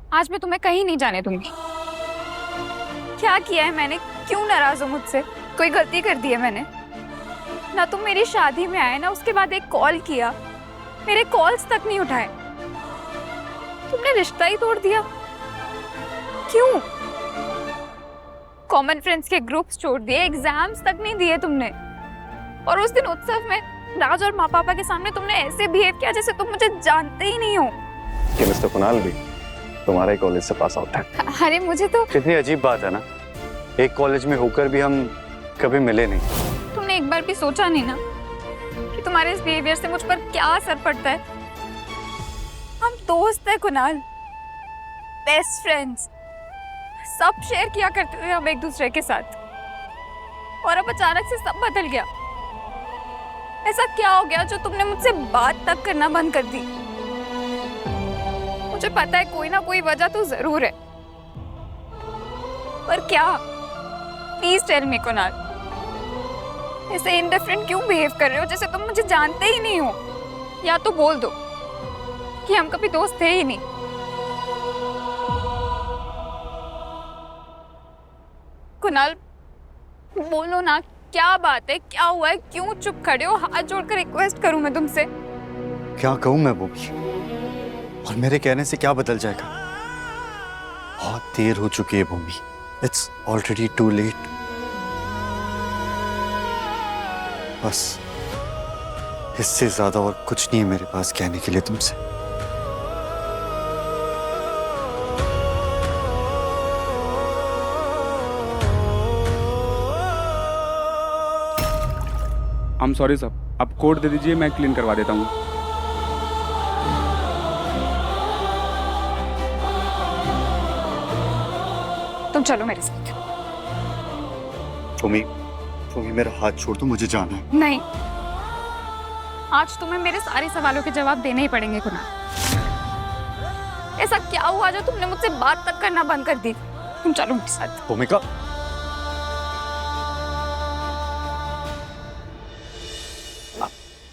आज मैं तुम्हें कहीं नहीं जाने दूंगी। क्या किया है मैंने? क्यों नाराज हो मुझसे? कोई गलती कर दी है मैंने? ना तुम मेरी शादी में आए, ना उसके बाद एक कॉल किया, मेरे कॉल्स तक नहीं उठाए। तुमने रिश्ता ही तोड़ दिया। क्यों? कॉमन फ्रेंड्स के ग्रुप्स छोड़ दिए, एग्जाम्स तक नहीं दिए तुमने। और उस दिन उत्सव में राज और माँ पापा के सामने तुमने ऐसे बिहेव किया जैसे तुम मुझे जानते ही नहीं हो। कि मिस्टर कुणाल भी तुम्हारे कॉलेज से पास आउट है। अरे मुझे तो कितनी अजीब बात है ना, एक कॉलेज में होकर भी हम कभी मिले नहीं। तुमने एक बार भी सोचा नहीं ना कि तुम्हारे इस बिहेवियर से मुझ पर क्या असर पड़ता है? हम दोस्त हैं कुणाल, बेस्ट फ्रेंड्स, सब शेयर किया करते थे हम एक दूसरे के साथ। और अब अचानक से सब बदल गया। ऐसा क्या हो गया जो तुमने मुझसे बात तक करना बंद कर दी? मुझे पता है कोई ना कोई वजह तो जरूर है, पर क्या? प्लीज टेल मी कुणाल, ऐसे इंडिफरेंट क्यों बिहेव कर रहे हो जैसे तुम मुझे जानते ही नहीं हो? या तो बोल दो कि हम कभी दोस्त थे ही नहीं। कुणाल बोलो ना, क्या बात है? क्या हुआ है? क्यों चुप खड़े हो? हाथ जोड़कर रिक्वेस्ट करूं मैं तुमसे। क्या कहूँ मैं भूमि, और मेरे कहने से क्या बदल जाएगा? बहुत देर हो चुकी है भूमि, इट्स ऑलरेडी टू लेट। बस इससे ज्यादा और कुछ नहीं है मेरे पास कहने के लिए तुमसे। आई एम सॉरी साहब, आप कोड दे दीजिए, मैं क्लीन करवा देता हूँ। तुम चलो मेरे साथ। भूमि, भूमि मेरा हाथ छोड़ दो, मुझे जाना है। नहीं, आज तुम्हें मेरे सारे सवालों के जवाब देने ही पड़ेंगे कुणाल। ऐसा क्या हुआ जो तुमने मुझसे बात तक करना बंद कर दी? तुम चलो मेरे साथ। भूमिका,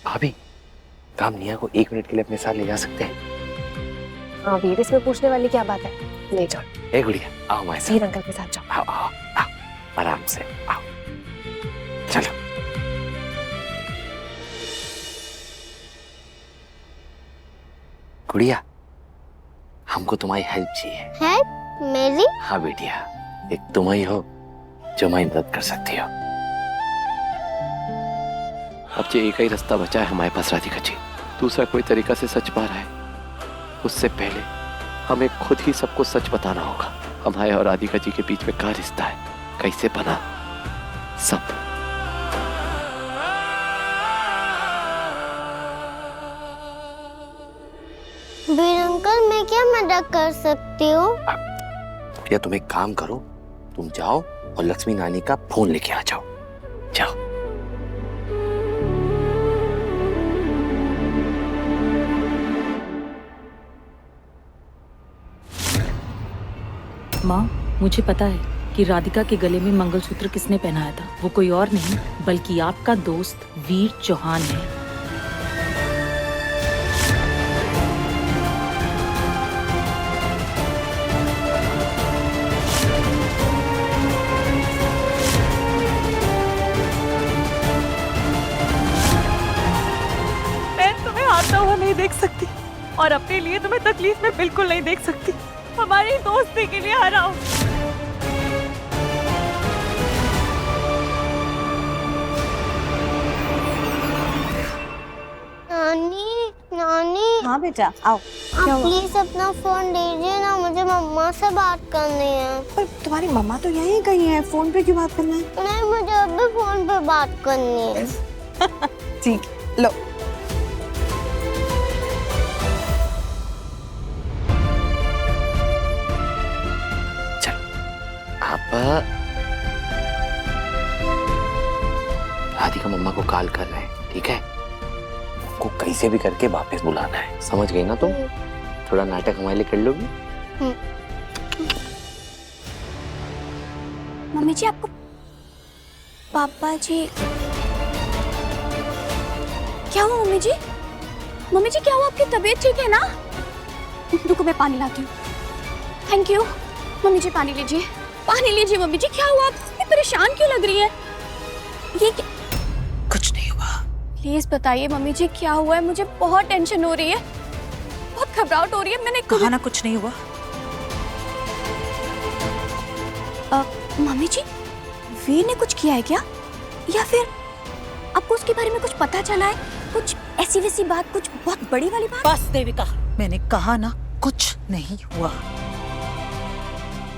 भाभी, काम निया को 1 मिनट के लिए अपने साथ ले जा सकते हैं? हाँ वीर, इसमें पूछने वाली क्या बात है? ले जाओ। ए गुड़िया, आओ हमारे साथ। वीर अंकल के साथ जाओ। आओ आओ आओ, आराम से आओ, चलो। गुड़िया, हमको तुम्हारी हेल्प चाहिए। है मेरी? हाँ बेटिया, एक तुम ही हो जो हमारी मदद कर सकती हो। अब जो एक ही रास्ता बचा है हमारे पास राधिका जी, दूसरा कोई तरीका से सच पा रहा है। उससे पहले हमें खुद ही सबको सच बताना होगा। हमारे और राधिका जी के बीच में क्या रिश्ता है, कैसे बना, सब। वीर अंकल, मैं क्या मदद कर सकती हूँ? या तुम एक काम करो, तुम जाओ और लक्ष्मी नानी का फोन लेके आ जाओ। जाओ। माँ, मुझे पता है कि राधिका के गले में मंगलसूत्र किसने पहनाया था। वो कोई और नहीं बल्कि आपका दोस्त वीर चौहान है। मैं तुम्हें हारता हुआ नहीं देख सकती और अपने लिए तुम्हें तकलीफ में बिल्कुल नहीं देख सकती। हमारी दोस्ती के लिए हराओ। नानी, नानी। हाँ बेटा आओ। आप प्लीज अपना फोन दीजिए ना, मुझे मम्मा से बात करनी है। पर तुम्हारी मम्मा तो यहीं गई है, फोन पे क्यों बात करना है? नहीं, मुझे अभी फोन पे बात करनी है। ठीक, लो। आप राधिका मम्मा को कॉल कर रहे हैं, ठीक है? उनको कैसे भी करके वापस बुलाना है, समझ गई ना तुम? थोड़ा नाटक हमारे लिए कर लोगी? मम्मी जी, आपको पापा जी क्या हुआ? मम्मी जी, मम्मी जी क्या हुआ? आपकी तबीयत ठीक है ना? रुको मैं पानी लाती हूँ। Thank you. मम्मी जी पानी लीजिए, पानी लीजिए। मम्मी जी क्या हुआ, आप इतनी परेशान क्यों लग रही है? ये क्या? कुछ नहीं हुआ। प्लीज बताइए मम्मी जी क्या हुआ है, मुझे बहुत टेंशन हो रही है, बहुत घबराहट हो रही है। मैंने कहा ना कुछ नहीं हुआ। मम्मी जी वीर ने कुछ किया है क्या, या फिर आपको उसके बारे में कुछ पता चला है? कुछ ऐसी वैसी बात, कुछ बहुत बड़ी वाली बात? बस देविका, मैंने कहा ना कुछ नहीं हुआ।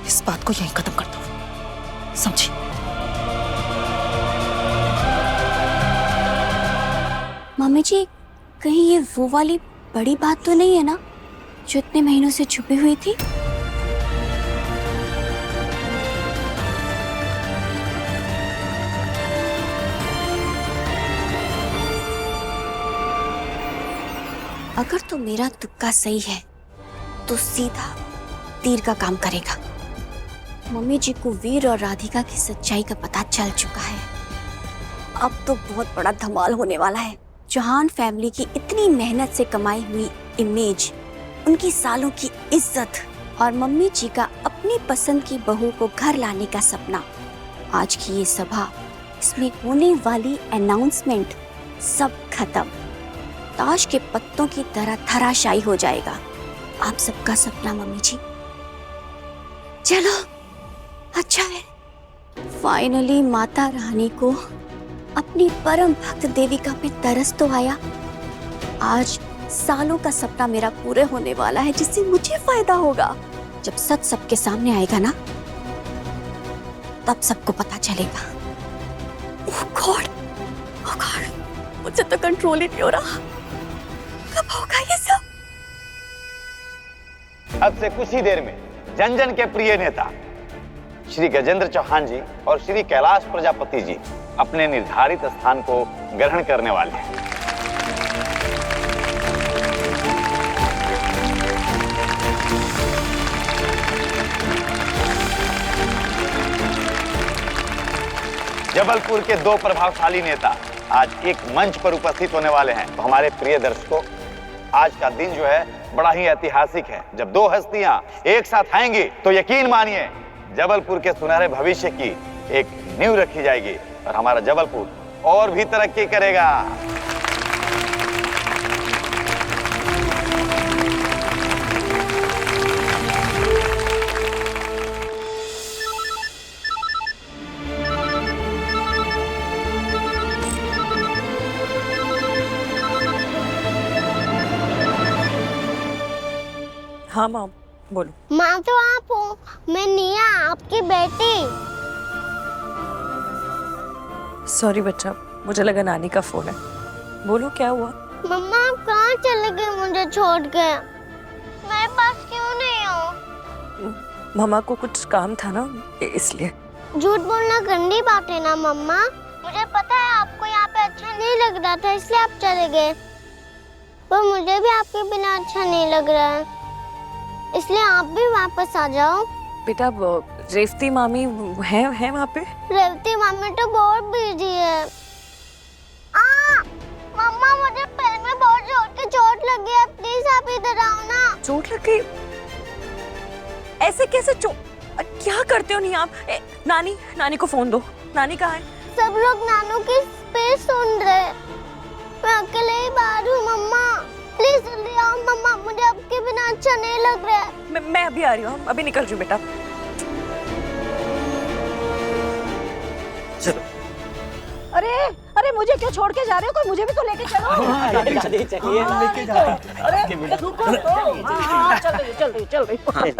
इस बात को यहीं खत्म कर दो, समझी? मम्मी जी कहीं ये वो वाली बड़ी बात तो नहीं है ना जो इतने महीनों से छुपी हुई थी? अगर तो मेरा तुक्का सही है तो सीधा तीर का काम करेगा। मम्मी जी को वीर और राधिका की सच्चाई का पता चल चुका है। अब तो बहुत बड़ा धमाल होने वाला है। चौहान फैमिली की इतनी मेहनत से कमाई हुई इमेज, उनकी सालों की इज्जत और मम्मी जी का अपनी पसंद की बहू को घर लाने का सपना, आज की ये सभा, इसमें होने वाली अनाउंसमेंट, सब खत्म। ताश के पत्तों की तरह धराशायी हो जाएगा आप सबका सपना मम्मी जी। चलो अच्छा है, फाइनली माता रानी को अपनी परम भक्त देविका पे तरस तो आया। आज सालों का सपना मेरा पूरे होने वाला है, जिससे मुझे फायदा होगा। जब सच सबके सामने आएगा ना, तब सबको पता चलेगा। ओह गॉड, ओह गॉड, मुझे तो कंट्रोल ही नहीं हो रहा। कब होगा ये सब? अब से कुछ ही देर में जन जन के प्रिय नेता श्री गजेंद्र चौहान जी और श्री कैलाश प्रजापति जी अपने निर्धारित स्थान को ग्रहण करने वाले हैं। जबलपुर के दो प्रभावशाली नेता आज एक मंच पर उपस्थित होने वाले हैं। तो हमारे प्रिय दर्शकों, आज का दिन जो है बड़ा ही ऐतिहासिक है। जब दो हस्तियां एक साथ आएंगी तो यकीन मानिए जबलपुर के सुनहरे भविष्य की एक नींव रखी जाएगी और हमारा जबलपुर और भी तरक्की करेगा। हाँ माँ बोलो। माँ तो आप हो, मैं निया आपकी बेटी। सॉरी बच्चा, मुझे लगा नानी का फोन है। बोलो क्या हुआ? मम्मा आप कहाँ चले गए मुझे छोड़ के? मेरे पास क्यों नहीं हो? मामा को कुछ काम था ना, इसलिए। झूठ बोलना गंदी बात है ना मम्मा। मुझे पता है आपको यहाँ पे अच्छा नहीं लग रहा था, इसलिए आप चले गए। पर मुझे भी आपके बिना अच्छा नहीं लग रहा है, इसलिए आप भी वापस आ जाओ। बेटा रेवती मामी है वहाँ पे? रेवती मामी तो बहुत बिजी है। मम्मा मुझे पैर में बहुत जोर की चोट लगी है, प्लीज आप इधर आओ ना। चोट लग गई? ऐसे कैसे क्या करते हो नहीं आप? नानी को फोन दो। नानी कहाँ है? सब लोग नानू की स्पीच सुन रहे हैं, मैं अकेले ही बाहर हूँ। मम्मा प्लीज जल्दी आओ मम्मा, मुझे आपके बिना अच्छा नहीं लग रहा है। मैं अभी आ रही हूँ, अभी निकल रही हूँ बेटा। चलो। अरे मुझे क्यों छोड़ के जा रहे हो? कोई मुझे भी तो लेके चलो। चलिए लेके जा। अरे रुको, चल रही।